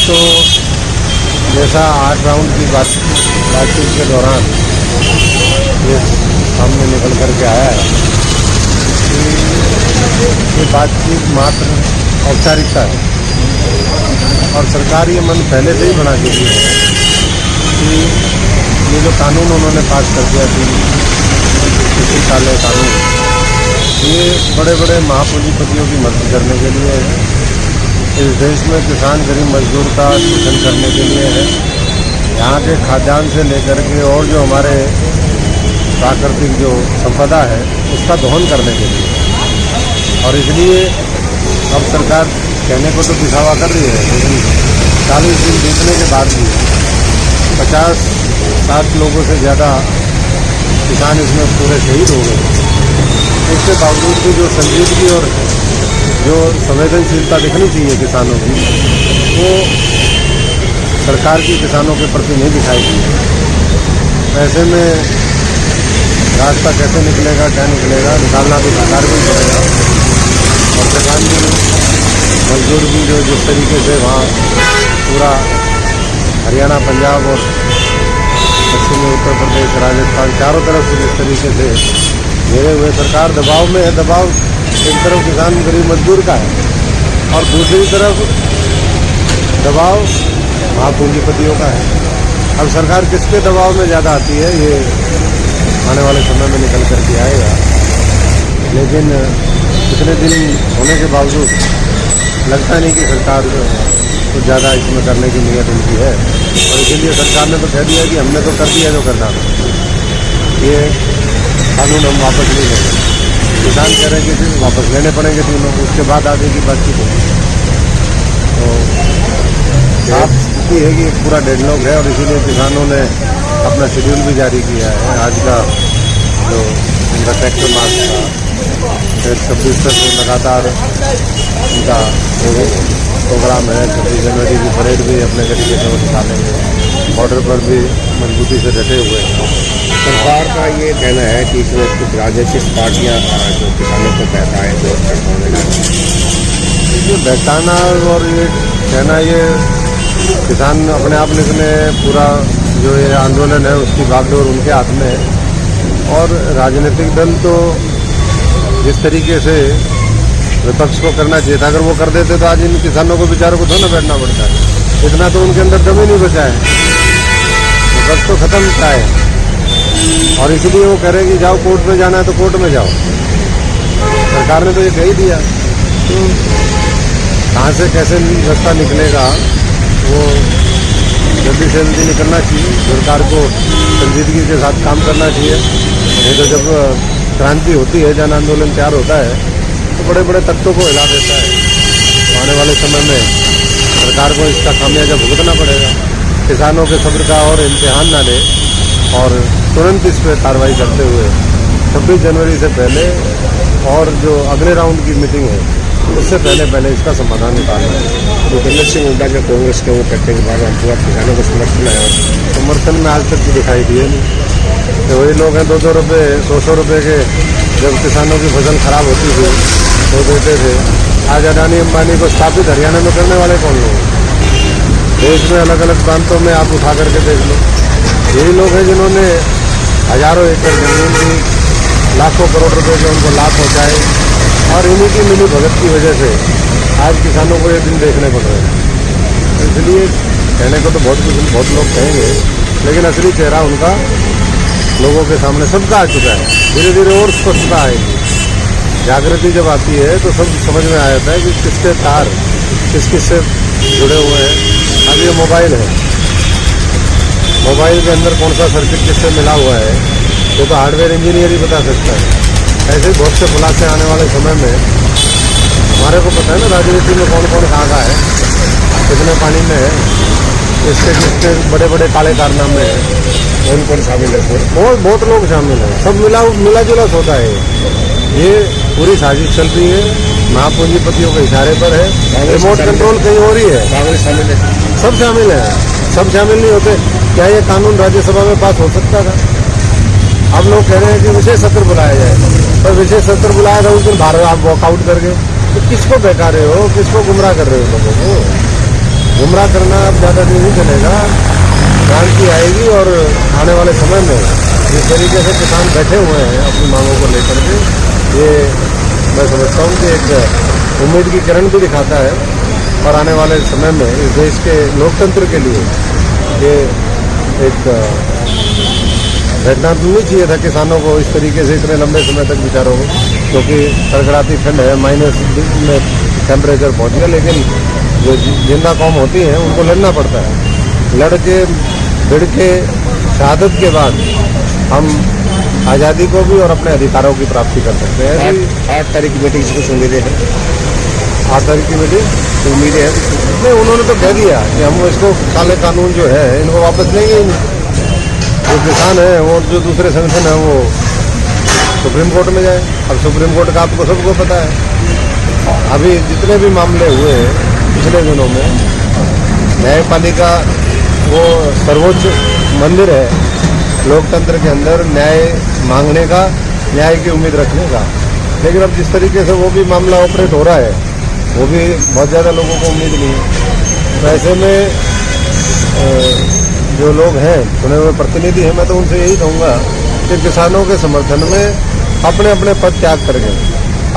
तो जैसा 8 राउंड की बातचीत के दौरान ये सामने निकल कर के आया है कि ये बातचीत मात्र औपचारिकता है और सरकार ये मन पहले से ही बना चुकी है कि ये जो कानून उन्होंने पास कर दिया थी कृषि काले कानून, ये बड़े बड़े महापूंजीपतियों की मदद करने के लिए है। इस देश में किसान गरीब मजदूर का शोषण करने के लिए है। यहाँ के खाद्यान्न से लेकर के और जो हमारे प्राकृतिक जो संपदा है उसका दोहन करने के लिए। और इसलिए अब सरकार कहने को तो दिखावा कर रही है, लेकिन 40 दिन बीतने के बाद भी 50-60 लोगों से ज़्यादा किसान इसमें पूरे शहीद हो गए। इसके बावजूद भी जो संजीदगी और जो संवेदनशीलता दिखनी चाहिए किसानों की, वो सरकार की किसानों के प्रति नहीं दिखाई दी। ऐसे में रास्ता कैसे निकलेगा, क्या निकलेगा, निकालना तो सरकार को ही पड़ेगा। और किसान भी मजदूर भी जो जिस तरीके से वहाँ पूरा हरियाणा, पंजाब और पश्चिमी उत्तर प्रदेश, राजस्थान चारों तरफ से जिस तरीके से घेरे हुए, सरकार दबाव में है। दबाव एक तरफ किसान गरीब मजदूर का है और दूसरी तरफ दबाव महापूंजीपतियों का है। अब सरकार किसके दबाव में ज़्यादा आती है ये आने वाले समय में निकल करके आएगा, लेकिन इतने दिन होने के बावजूद लगता नहीं कि सरकार कुछ ज़्यादा इसमें करने की नीयत उनकी है। और इसीलिए सरकार ने तो कह दिया कि हमने तो कर दिया जो करना था, ये कानून हम वापस नहीं लेंगे। किसान कह रहे हैं कि वापस लेने पड़ेंगे तीनों, उसके बाद आगे की बातचीत होगी। तो साफ स्थिति है कि पूरा डेडलॉक है और इसीलिए किसानों ने अपना शेड्यूल भी जारी किया है। आज का जो उनका ट्रैक्टर मार्च था, फिर 26 तक लगातार उनका प्रोग्राम है। 26 जनवरी की परेड भी अपने तरीके से वो निकालेंगे। बॉर्डर पर भी मजबूती से डटे हुए हैं। सरकार का ये कहना है कि इसमें कुछ राजनीतिक पार्टियां जो किसानों को बहकाएं जो ये बहकाना और ये कहना, ये किसान अपने आप लिखने पूरा जो ये आंदोलन है उसकी बागडोर उनके हाथ में है। और राजनीतिक दल तो जिस तरीके से विपक्ष को करना चाहिए था, अगर वो कर देते तो आज इन किसानों को बेचारों को थोड़ा बैठना पड़ता है। इतना तो उनके अंदर दम ही नहीं बचा है, विपक्ष तो खत्म था है। और इसलिए वो कह रहे कि जाओ कोर्ट में जाना है तो कोर्ट में जाओ। सरकार ने तो ये कह ही दिया, तो कहाँ से कैसे रास्ता निकलेगा वो जल्दी से जल्दी निकलना चाहिए। सरकार को संजीदगी के साथ काम करना चाहिए। नहीं तो जब क्रांति होती है, जन आंदोलन तैयार होता है तो बड़े बड़े तख्तों को हिला देता है। तो आने वाले समय में सरकार को इसका खामियाजा भुगतना पड़ेगा। किसानों के सब्र का और इम्तिहान ना ले और तुरंत इस पर कार्रवाई करते हुए 26 जनवरी से पहले और जो अगले राउंड की मीटिंग है उससे पहले इसका समाधान निकालना है। भूपेंद्र सिंह हुड्डा जो कांग्रेस के वो कहते हैं कि पूरा किसानों को समर्थन है, समर्थन में आज तक तो दिखाई दिए नहीं। तो वही लोग हैं 2-2 रुपये 100-100 रुपये के जब किसानों की फसल खराब होती थी तो देते थे। आज अडानी अंबानी को स्थापित हरियाणा में करने वाले कौन लोग? देश में अलग अलग प्रांतों में आप उठा करके देख लो, यही लोग हैं जिन्होंने हजारों एकड़ जमीन की, लाखों करोड़ रुपए के उनको लाभ पहुंचाए। और इन्हीं की मिली भगत की वजह से आज किसानों को ये दिन देखने पड़ रहे हैं। इसलिए कहने को तो बहुत लोग कहेंगे, लेकिन असली चेहरा उनका लोगों के सामने सबका आ चुका है। धीरे धीरे और स्पष्टता आएगी। जागृति जब आती है तो सब समझ में आ जाता है कि किसके तार किस किस से जुड़े हुए हैं। अब ये मोबाइल है, मोबाइल के अंदर कौन सा सर्किट किससे मिला हुआ है वो तो हार्डवेयर इंजीनियर ही बता सकता है। ऐसे ही बहुत से खुलासे आने वाले समय में हमारे को पता है ना, राजनीति में कौन कौन कहाँ का है, कितने पानी में है, किसके बड़े बड़े काले कारनामे हैं, कौन कौन शामिल है। बहुत लोग शामिल हैं। सब मिला जुला होता है। ये पूरी साजिश चल रही है, महापूंजीपतियों के इशारे पर है। रिमोट कंट्रोल कहीं हो रही है, कांग्रेस शामिल है, सब शामिल है। सब शामिल नहीं होते क्या ये कानून राज्यसभा में पास हो सकता था? अब लोग कह रहे हैं कि विशेष सत्र बुलाया जाए, पर विशेष सत्र बुलाया था उस दिन बाहर आप वॉकआउट कर गए। तो किसको बहका रहे हो, किसको गुमराह कर रहे हो लोगों को? गुमराह करना अब ज़्यादा दिन नहीं चलेगा, क्रांति आएगी। और आने वाले समय में जिस तरीके से किसान बैठे हुए हैं अपनी मांगों को लेकर के, ये मैं समझता हूँ कि एक उम्मीद की किरण भी दिखाता है। और आने वाले समय में इस देश के लोकतंत्र के लिए ये एक घटना नहीं चाहिए था किसानों को इस तरीके से इतने लंबे समय तक बेचारों को, क्योंकि कड़कड़ाती ठंड है, माइनस में टेम्परेचर पहुँच गया। लेकिन जो जिंदा कौम होती हैं उनको लड़ना पड़ता है। लड़ के भिड़ के शहादत के बाद हम आज़ादी को भी और अपने अधिकारों की प्राप्ति कर सकते हैं। 8 तारीख की मीटिंग से कुछ उम्मीदें हैं? 8 तारीख की मीटिंग उम्मीदें हैं? नहीं, उन्होंने तो कह दिया कि हम इसको काले कानून जो है इनको वापस लेंगे ही नहीं। जो किसान है वो जो दूसरे संगठन है वो सुप्रीम कोर्ट में जाए। अब सुप्रीम कोर्ट का आपको सबको पता है। अभी जितने भी मामले हुए हैं पिछले दिनों में, न्यायपालिका वो सर्वोच्च मंदिर है लोकतंत्र के अंदर न्याय मांगने का, न्याय की उम्मीद रखने का। लेकिन अब जिस तरीके से वो भी मामला ऑपरेट हो रहा है, वो भी बहुत ज़्यादा लोगों को उम्मीद नहीं है। तो ऐसे में जो लोग हैं, चुने हुए प्रतिनिधि हैं, मैं तो उनसे यही कहूँगा कि किसानों के समर्थन में अपने अपने पद त्याग करके,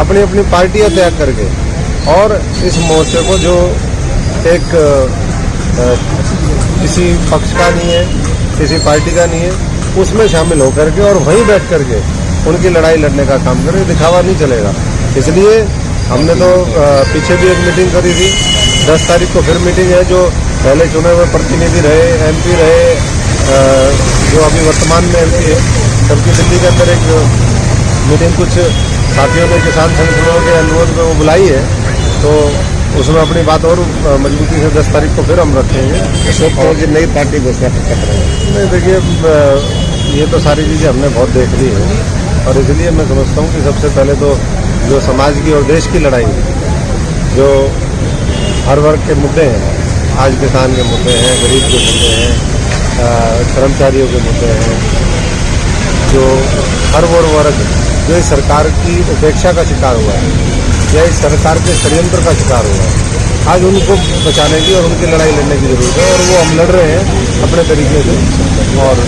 अपनी अपनी पार्टियाँ त्याग करके, और इस मोर्चे को जो एक किसी पक्ष का नहीं है, किसी पार्टी का नहीं है, उसमें शामिल होकर के और वहीं बैठ करके उनकी लड़ाई लड़ने का काम करें। दिखावा नहीं चलेगा। इसलिए हमने तो पीछे भी एक मीटिंग करी थी। 10 तारीख को फिर मीटिंग है। जो पहले चुने हुए प्रतिनिधि रहे, MP रहे, जो अभी वर्तमान में MP है, सबकी दिल्ली के अंदर एक मीटिंग कुछ साथियों ने किसान संगठनों के अनुरोध में वो बुलाई है। तो उसमें अपनी बात और मजबूती से 10 तारीख को फिर हम रखेंगे। और जो नई पार्टी घोषणा कर रहे हैं? नहीं, देखिए ये तो सारी चीज़ें हमने बहुत देख ली है। और इसलिए मैं समझता हूँ कि सबसे पहले तो जो समाज की और देश की लड़ाई, जो हर वर्ग के मुद्दे हैं, आज किसान के मुद्दे हैं, गरीब के मुद्दे हैं, कर्मचारियों के मुद्दे हैं, जो हर वो वर्ग जो इस सरकार की उपेक्षा का शिकार हुआ है या इस सरकार के षड्यंत्र का शिकार हुआ है, आज उनको बचाने की और उनकी लड़ाई लड़ने की जरूरत है। और वो हम लड़ रहे हैं अपने तरीके से। और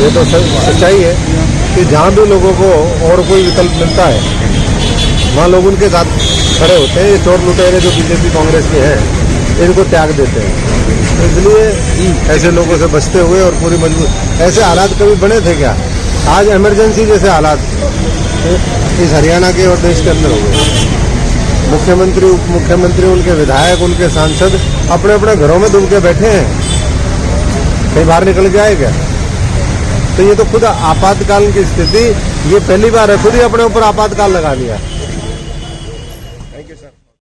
ये तो सच्चाई है कि जहाँ भी लोगों को और कोई विकल्प मिलता है, वहाँ लोग उनके साथ खड़े होते हैं। ये चोर लुटेरे जो बीजेपी कांग्रेस के हैं, इनको त्याग देते हैं। तो इसलिए ऐसे लोगों से बचते हुए और पूरी मजबूत, ऐसे हालात कभी बने थे क्या? आज इमरजेंसी जैसे हालात इस हरियाणा के और देश के अंदर हो गए। मुख्यमंत्री, उप मुख्यमंत्री, उनके विधायक, उनके सांसद अपने अपने घरों में दुम के बैठे हैं, कहीं बाहर निकल के आए क्या? तो ये तो खुद आपातकाल की स्थिति, ये पहली बार है, खुद ही अपने ऊपर आपातकाल लगा लिया।